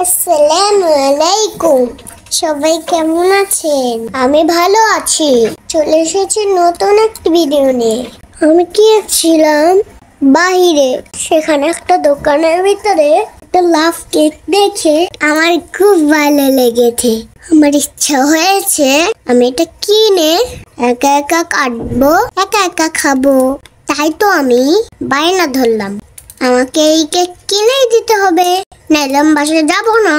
আসসালামু আলাইকুম। সবাই কেমন আছেন? আমি ভালো আছি। চলে এসেছি নতুন একটা ভিডিও নিয়ে। আমি গিয়েছিলাম বাইরে, সেখানে একটা দোকানের ভিতরে একটা লাভ কেক দেখে আমার খুব ভালো লেগেছে। আমার ইচ্ছা হয়েছে আমি এটা কিনে একা একা কাটবো, একা একা খাবো। তাই তো আমি বায়না ধরলাম, আমাকে এই কেক কিনেই দিতে হবে, নাইলে আমি বাসায় যাবো না।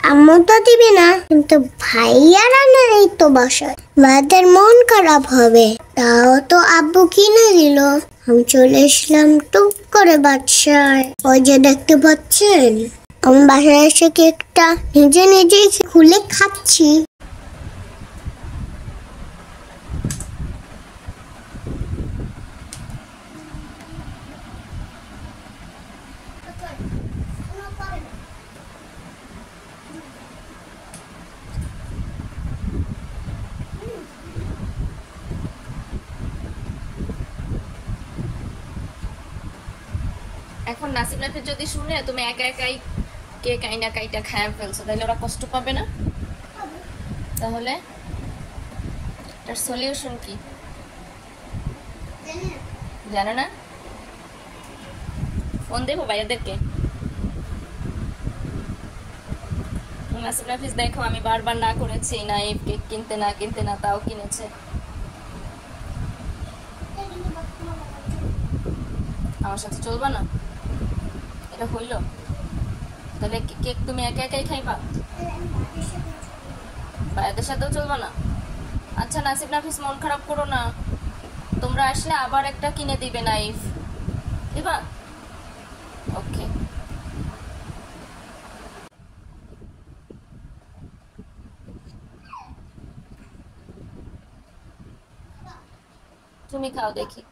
আম্মু তো দিবে না, কিন্তু ভাইয়ারা নেই তো বাসায়, ভাইদের মন খারাপ হবে। তাও তো আব্বু কিনে দিল। আমি চলে এসলাম টুক করে বাসায়। ওই যে দেখতে পাচ্ছেন, আমি বাসায় এসে কেকটা নিজে নিজেই খুলে খাচ্ছি। এখন নাসিব নাফিস যদি শুনে তুমি একা একাই কেক আইনা কাইটা খায় ফেলছো, তাহলে ওরা কষ্ট পাবে না? তাহলে এটার সলিউশন কি জানো না? ফোন দেবো ভাইয়াদেরকে। নাসিব নাফিস দেখো, আমি বারবার না করেছি না এই কেক কিনতে না, তাও কিনেছে। আমার সাথে চলবা না? এটা হইলো? তাহলে কেক তুমি একা একাই খাইবা, ভাইয়াদের সাথেও চলবা না? আচ্ছা নাসিব নাফিস, মন খারাপ করো না, তোমরা আসলে আবার একটা কিনে দিবে নাইফ, দিবা? ওকে। তুমি খাও দেখি।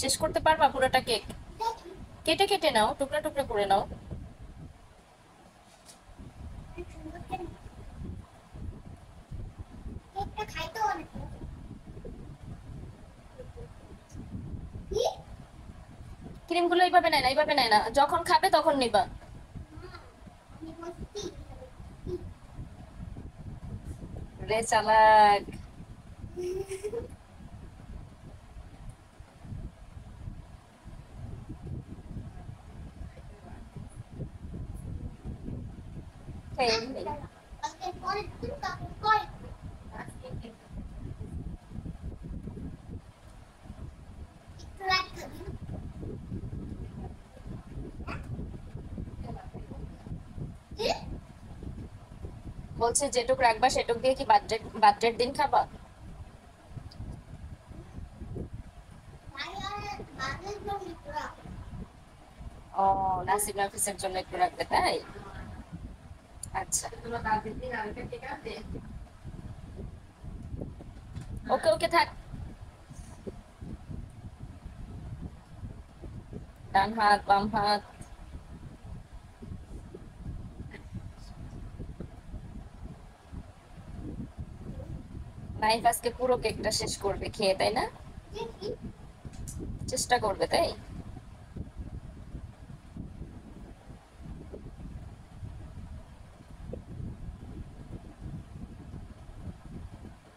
শেষ করতে পারবা পুরোটা কেক? কেটে কেটে নাও, টুকরা টুকরা করে নাও। ক্রিম গুলো এইভাবে নেয় না, এইভাবে নেয় না, যখন খাবে তখন নিবা। রে চালাক। বলছে যেটুক রাখবা সেটুক দিয়ে কি বার্থডের দিন খাবা? ও, নাসিব নাফিসের জন্য একটু রাখবে তাই? আচ্ছা, ওকে ওকে থাক। ডান হাত বাম হাত। নাইফ আজকে পুরো কেকটা শেষ করবে খেয়ে, তাই না? চেষ্টা করবে তাই?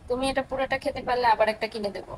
তুমি এটা পুরোটা খেতে পারলে আবার একটা কিনে দেবো।